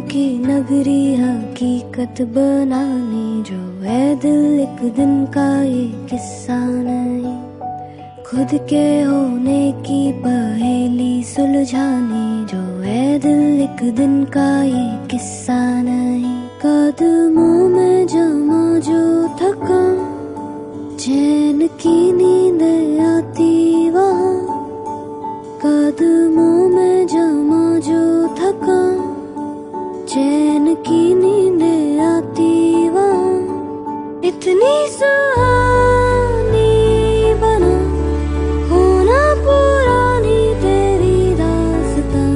की नगरी हकीकत बनाने जो है दिल एक दिन का ये किस्सा नहीं, खुद के होने की पहेली सुलझाने जो है दिल एक दिन का ये किस्सा नहीं। कदमों में जमा जो थकान, चैन की नींद आती वहाँ, कदमों में जमा जो थकान, चैन की नींद आती वहाँ, इतनी सुहानी बना होना पुरानी तेरी दास्तां।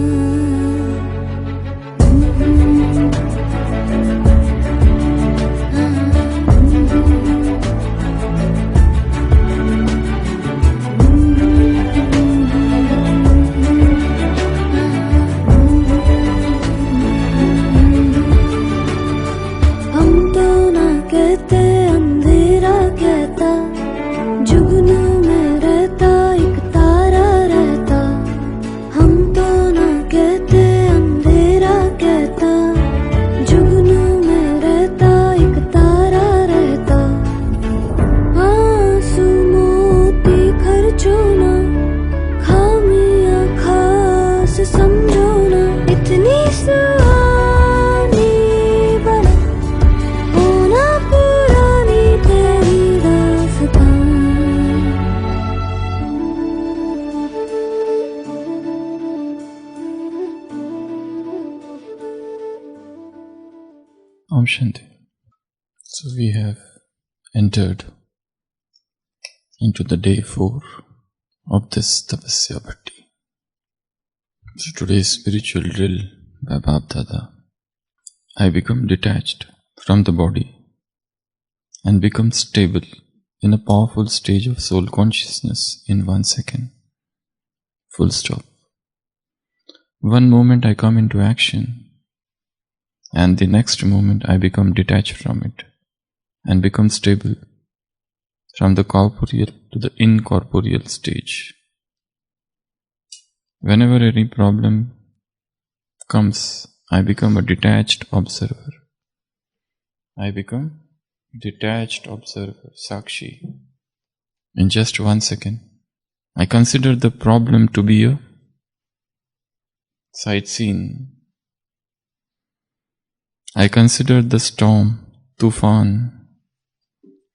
Om Shanti. So we have entered into the day 4 of this Tapasya Bhatti. So today's spiritual drill by Bab Dada. I become detached from the body and become stable in a powerful stage of soul consciousness in 1 second. Full stop. One moment I come into action, and the next moment I become detached from it and become stable from the corporeal to the incorporeal stage. Whenever any problem comes, I become a detached observer. I become detached observer, Sakshi. In just 1 second, I consider the problem to be a sight scene. I consider the storm, Tufan,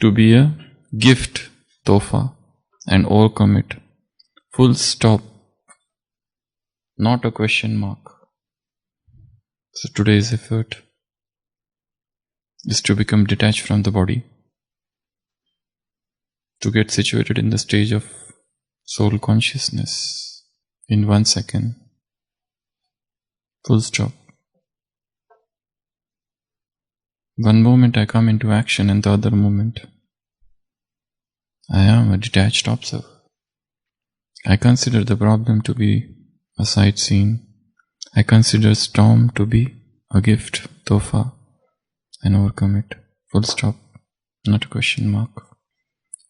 to be a gift, Tofa, and overcome it. Full stop. Not a question mark. So today's effort is to become detached from the body, to get situated in the stage of soul consciousness in 1 second. Full stop. One moment I come into action, and the other moment I am a detached observer. I consider the problem to be a sight scene. I consider storm to be a gift, Tofa, and overcome it. Full stop. Not a question mark.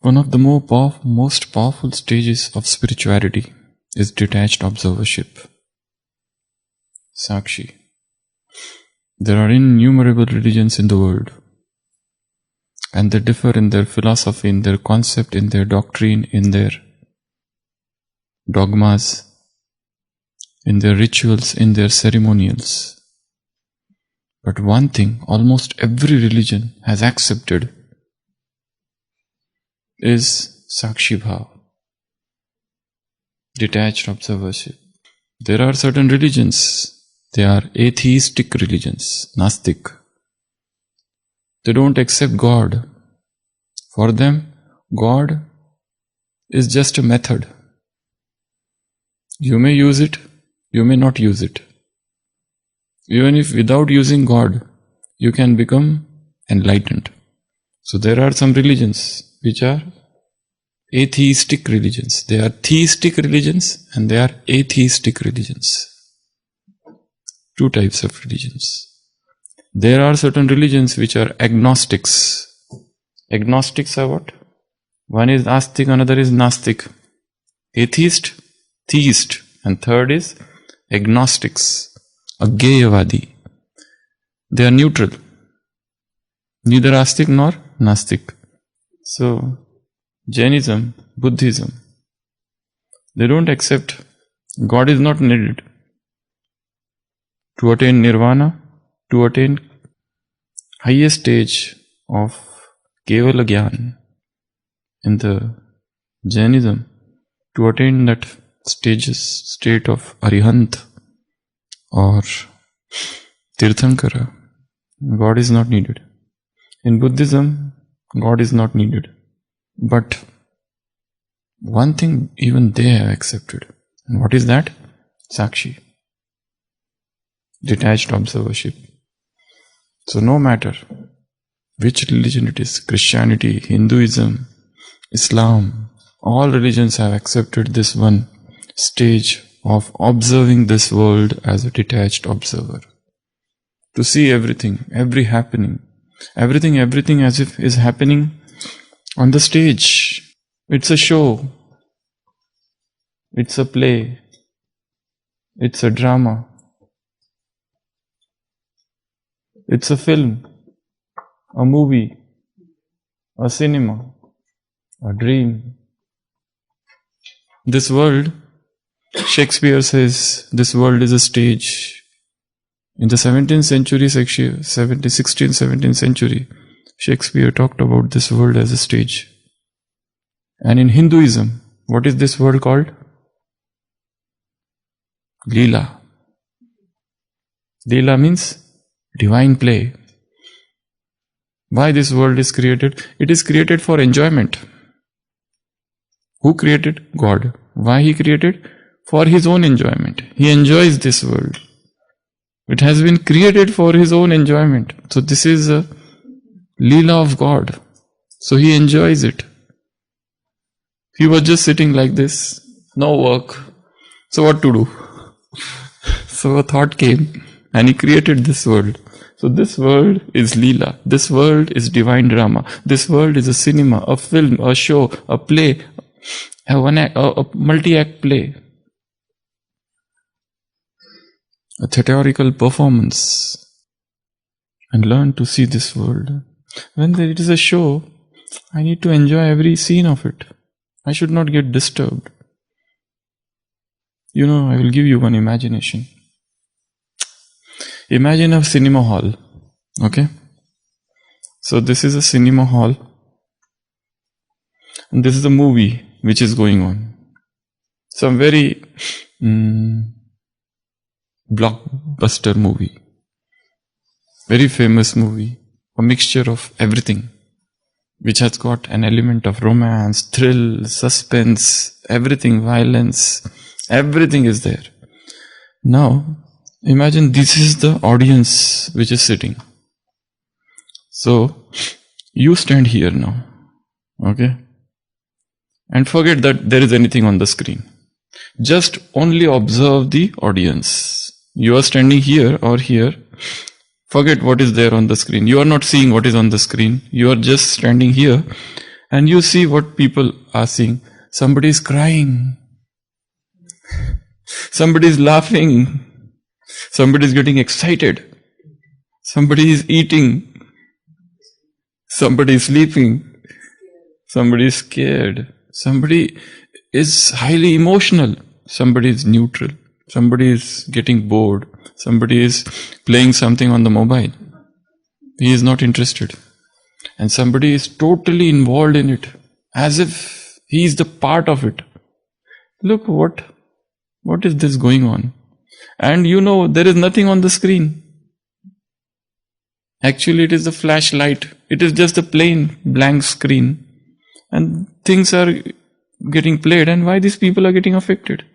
One of the most powerful stages of spirituality is detached observership. Sakshi. There are innumerable religions in the world, and they differ in their philosophy, in their concept, in their doctrine, in their dogmas, in their rituals, in their ceremonials. But one thing almost every religion has accepted is Sakshi Bhav, detached observership. There are certain religions, they are atheistic religions, Nastik. They don't accept God. For them, God is just a method. You may use it, you may not use it. Even if without using God, you can become enlightened. So there are some religions which are atheistic religions. They are theistic religions and they are atheistic religions. Two types of religions. There are certain religions which are agnostics. Agnostics are what? One is Astik, another is Nastik. Atheist, theist, and third is agnostics, Agyeyavadi. They are neutral. Neither Astik nor Nastik. So, Jainism, Buddhism, they don't accept God is not needed to attain nirvana, to attain highest stage of Kevala Gyan in the Jainism, to attain that state of Arihant or Tirthankara, God is not needed. In Buddhism, God is not needed. But one thing even they have accepted. And what is that? Sakshi. Detached observership. So no matter which religion it is, Christianity, Hinduism, Islam, all religions have accepted this one stage of observing this world as a detached observer. To see everything, every happening, everything as if is happening on the stage. It's a show. It's a play. It's a drama. It's a film, a movie, a cinema, a dream. This world, Shakespeare says, this world is a stage. In the 17th century, 16th, 17th century, Shakespeare talked about this world as a stage. And in Hinduism, what is this world called? Leela. Leela means divine play. Why this world is created? It is created for enjoyment. Who created? God. Why He created? For His own enjoyment. He enjoys this world. It has been created for His own enjoyment. So this is a Leela of God. So He enjoys it. He was just sitting like this, no work. So what to do? So a thought came and He created this world. So this world is Leela. This world is divine drama. This world is a cinema, a film, a show, a play, a multi-act play. A theatrical performance. And learn to see this world. When it is a show, I need to enjoy every scene of it. I should not get disturbed. I will give you one imagination. Imagine a cinema hall. Okay? So this is a cinema hall. And this is a movie which is going on. Some very blockbuster movie. Very famous movie. A mixture of everything. Which has got an element of romance, thrill, suspense, everything, violence. Everything is there. Now, imagine this is the audience which is sitting. So, you stand here now. Okay? And forget that there is anything on the screen. Just only observe the audience. You are standing here or here. Forget what is there on the screen. You are not seeing what is on the screen. You are just standing here and you see what people are seeing. Somebody is crying. Somebody is laughing. Somebody is getting excited. Somebody is eating. Somebody is sleeping. Somebody is scared. Somebody is highly emotional. Somebody is neutral. Somebody is getting bored. Somebody is playing something on the mobile. He is not interested. And somebody is totally involved in it. As if he is the part of it. Look, what is this going on? And there is nothing on the screen. Actually, it is the flashlight. It is just a plain blank screen. And things are getting played. And why these people are getting affected?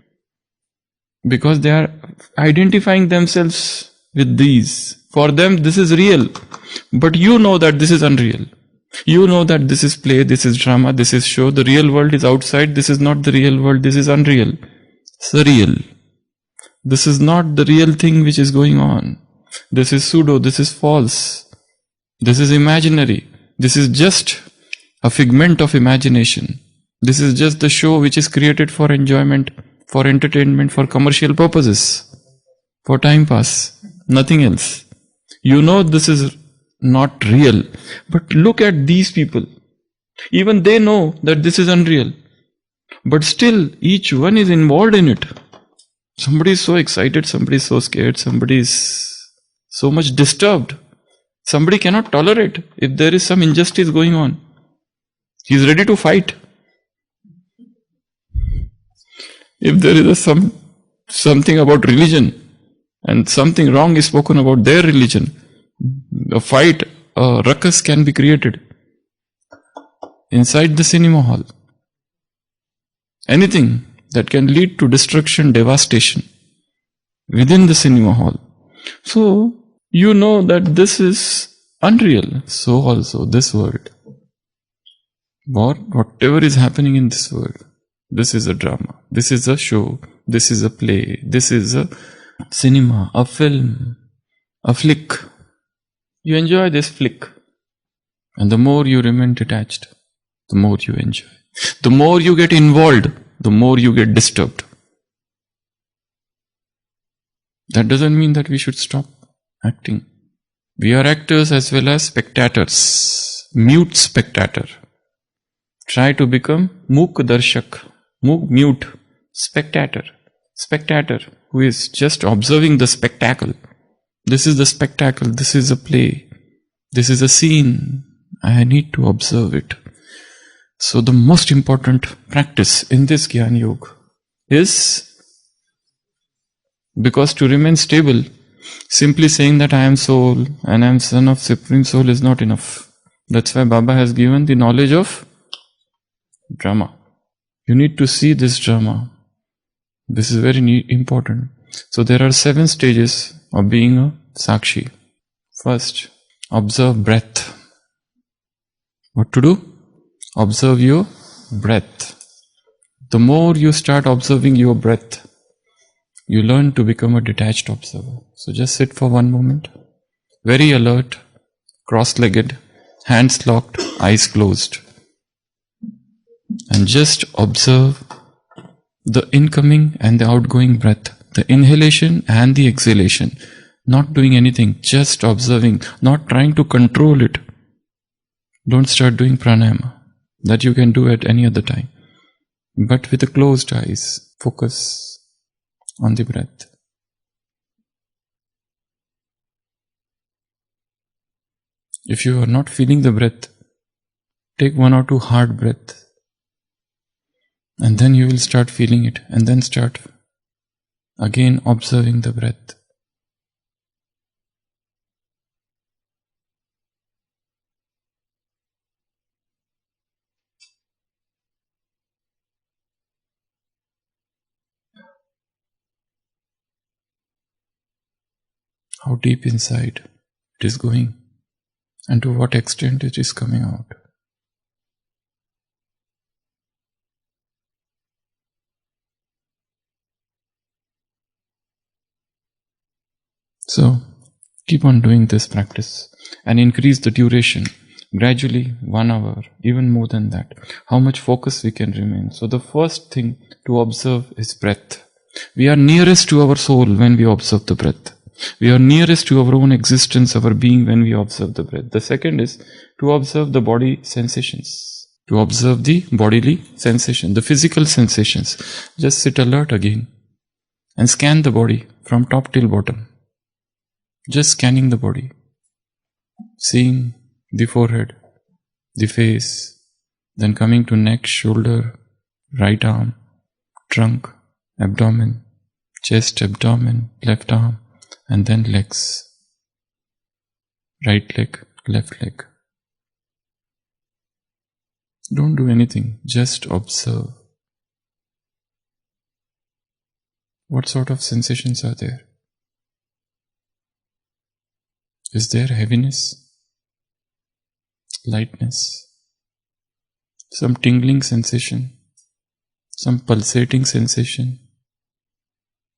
Because they are identifying themselves with these. For them, this is real. But you know that this is unreal. You know that this is play, this is drama, this is show. The real world is outside. This is not the real world. This is unreal. Surreal. This is not the real thing which is going on. This is pseudo. This is false. This is imaginary. This is just a figment of imagination. This is just the show which is created for enjoyment, for entertainment, for commercial purposes, for time pass, nothing else. You know this is not real. But look at these people. Even they know that this is unreal. But still, each one is involved in it. Somebody is so excited, somebody is so scared, somebody is so much disturbed. Somebody cannot tolerate if there is some injustice going on. He is ready to fight. If there is something about religion and something wrong is spoken about their religion, a fight, a ruckus can be created inside the cinema hall. Anything that can lead to destruction, devastation within the cinema hall. So, you know that this is unreal. So also this world. Whatever is happening in this world, this is a drama, this is a show, this is a play, this is a cinema, a film, a flick. You enjoy this flick. And the more you remain detached, the more you enjoy. The more you get involved, the more you get disturbed. That doesn't mean that we should stop acting. We are actors as well as spectators. Mute spectator. Try to become Mook Darshak. Mute spectator. Spectator who is just observing the spectacle. This is the spectacle. This is a play. This is a scene. I need to observe it. So the most important practice in this Gyan Yoga is, because to remain stable, simply saying that I am soul and I am son of Supreme Soul is not enough. That's why Baba has given the knowledge of drama. You need to see this drama. This is very important. So there are 7 stages of being a Sakshi. First, observe breath. What to do? Observe your breath. The more you start observing your breath, you learn to become a detached observer. So just sit for one moment, very alert, cross-legged, hands locked, eyes closed, and just observe the incoming and the outgoing breath, the inhalation and the exhalation. Not doing anything, just observing, not trying to control it. Don't start doing pranayama. That you can do at any other time. But with the closed eyes, focus on the breath. If you are not feeling the breath, take 1 or 2 hard breaths. And then you will start feeling it. And then start again observing the breath. How deep inside it is going, and to what extent it is coming out. So, keep on doing this practice and increase the duration. Gradually, 1 hour, even more than that. How much focus we can remain. So the first thing to observe is breath. We are nearest to our soul when we observe the breath. We are nearest to our own existence, our being, when we observe the breath. The second is to observe the body sensations. To observe the bodily sensation, the physical sensations. Just sit alert again and scan the body from top till bottom. Just scanning the body. Seeing the forehead, the face, then coming to neck, shoulder, right arm, trunk, abdomen, chest, abdomen, left arm, and then legs. Right leg, left leg. Don't do anything, just observe. What sort of sensations are there? Is there heaviness, lightness, some tingling sensation, some pulsating sensation,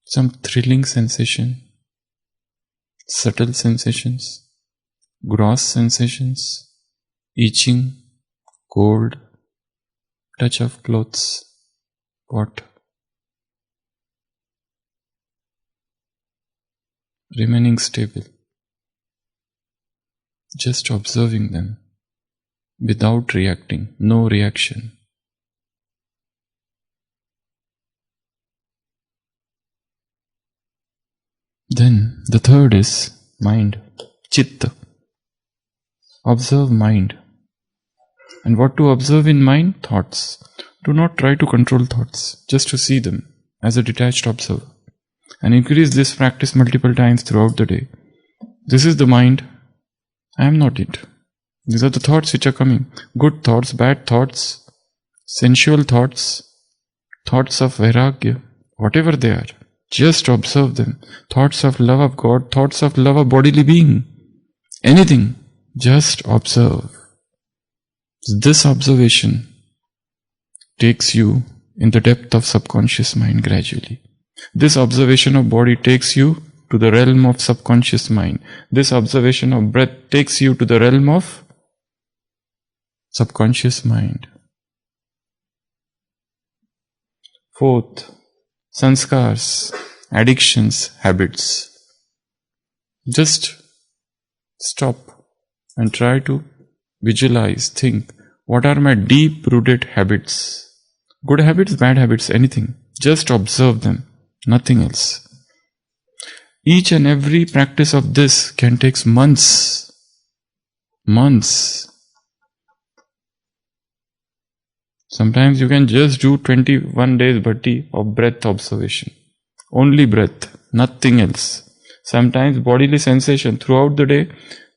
some thrilling sensation, subtle sensations, gross sensations, itching, cold, touch of clothes, what? Remaining stable. just observing them without reacting, no reaction. Then the third is mind, chitta. Observe mind. And what to observe in mind? Thoughts. Do not try to control thoughts, just to see them as a detached observer. And increase this practice multiple times throughout the day. This is the mind. I am not it. These are the thoughts which are coming. Good thoughts, bad thoughts, sensual thoughts, thoughts of vairagya, whatever they are. Just observe them. Thoughts of love of God, thoughts of love of bodily being. Anything. Just observe. This observation takes you in the depth of subconscious mind gradually. This observation of body takes you to the realm of subconscious mind. This observation of breath takes you to the realm of subconscious mind. Fourth, sanskars, addictions, habits. Just stop and try to visualize, think, what are my deep-rooted habits? Good habits, bad habits, anything. Just observe them, nothing else. Each and every practice of this can take months. Months. Sometimes you can just do 21 days bhatti of breath observation. Only breath, nothing else. Sometimes bodily sensation throughout the day.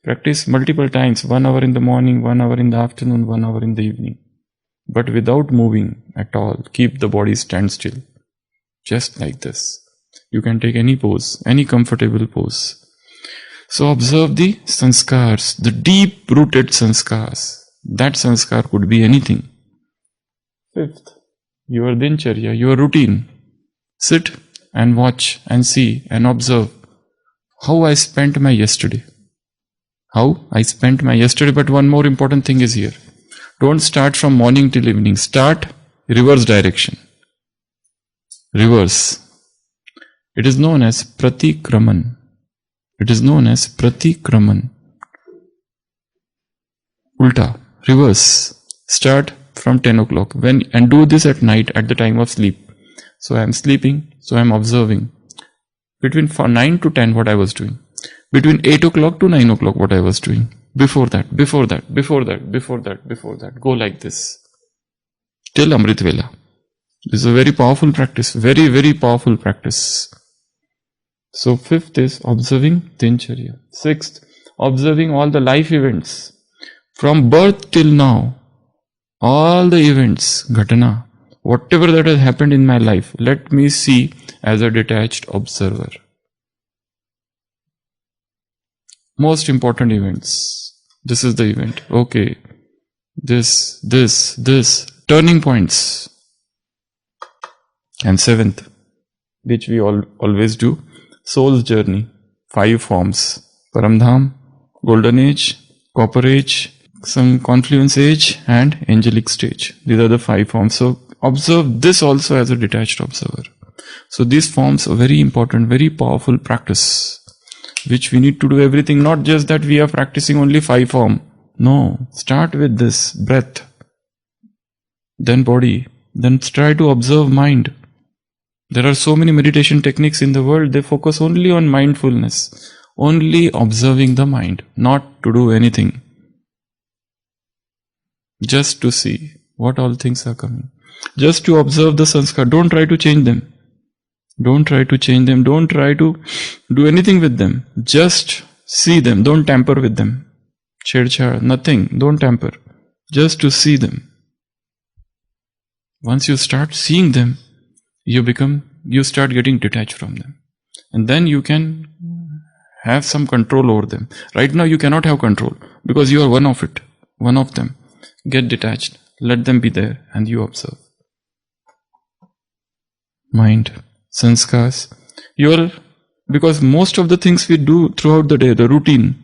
Practice multiple times, 1 hour in the morning, 1 hour in the afternoon, 1 hour in the evening. But without moving at all. Keep the body stand still. Just like this. You can take any pose, any comfortable pose. So observe the sanskars, the deep-rooted sanskars. That sanskar could be anything. Fifth, your dincharya, your routine. Sit and watch and see and observe how I spent my yesterday. How I spent my yesterday, but one more important thing is here. Don't start from morning till evening. Start reverse direction. Reverse. It is known as pratikraman. It is known as pratikraman. Ulta. Reverse. Start from 10 o'clock and do this at night at the time of sleep. So I am sleeping, so I am observing. Between 9 to 10 what I was doing. Between 8 o'clock to 9 o'clock what I was doing. Before that. Go like this. Till Amrit Vela. This is a very powerful practice. Very, very powerful practice. So fifth is observing dincharya. Sixth, observing all the life events. From birth till now. All the events, ghatana, whatever that has happened in my life, let me see as a detached observer. Most important events. This is the event. Okay. This. Turning points. And seventh, which we always do, soul's journey. 5 forms. Paramdham, Golden Age, Copper Age, some Confluence Age, and Angelic Stage. These are the 5 forms. So observe this also as a detached observer. So these forms are very important, very powerful practice, which we need to do everything, not just that we are practicing only 5 form. No, start with this, breath, then body, then try to observe mind. There are so many meditation techniques in the world, they focus only on mindfulness, only observing the mind, not to do anything. Just to see what all things are coming. Just to observe the sanskar. Don't try to change them. Don't try to change them. Don't try to do anything with them. Just see them. Don't tamper with them. Chedchad, nothing. Don't tamper. Just to see them. Once you start seeing them, you start getting detached from them. And then you can have some control over them. Right now you cannot have control because you are one of it, one of them. Get detached. Let them be there and you observe. Mind, sanskars. Because most of the things we do throughout the day, the routine,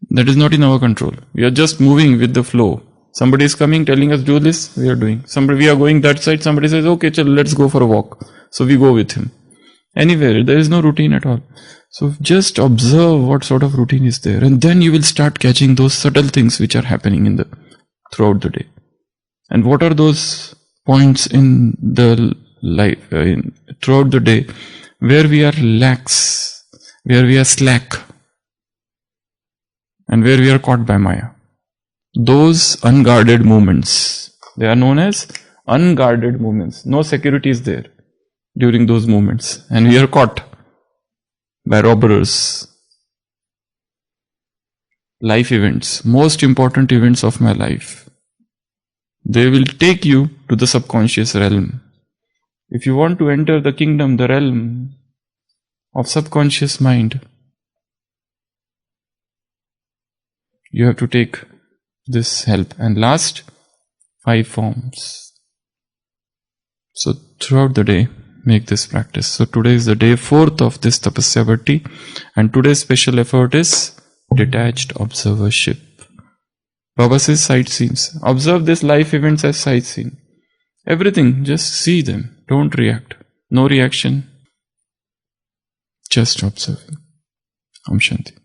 that is not in our control. We are just moving with the flow. Somebody is coming, telling us do this, we are doing. We are going that side, somebody says, okay, let's go for a walk. So we go with him. Anywhere, there is no routine at all. So just observe what sort of routine is there, and then you will start catching those subtle things which are happening throughout the day. And what are those points in the life throughout the day where we are lax, where we are slack, and where we are caught by Maya? Those unguarded moments, they are known as unguarded moments. No security is there during those moments, and we are caught by robbers. Life events, most important events of my life, they will take you to the subconscious realm. If you want to enter the kingdom, the realm of subconscious mind, you have to take this help. And last, 5 forms. So throughout the day, make this practice. So today is the day 4th of this Tapasya Bhatti, and today's special effort is detached observership. Baba says sightseeing. Observe these life events as sightseeing. Everything, just see them. Don't react. No reaction. Just observing. Om Shanti.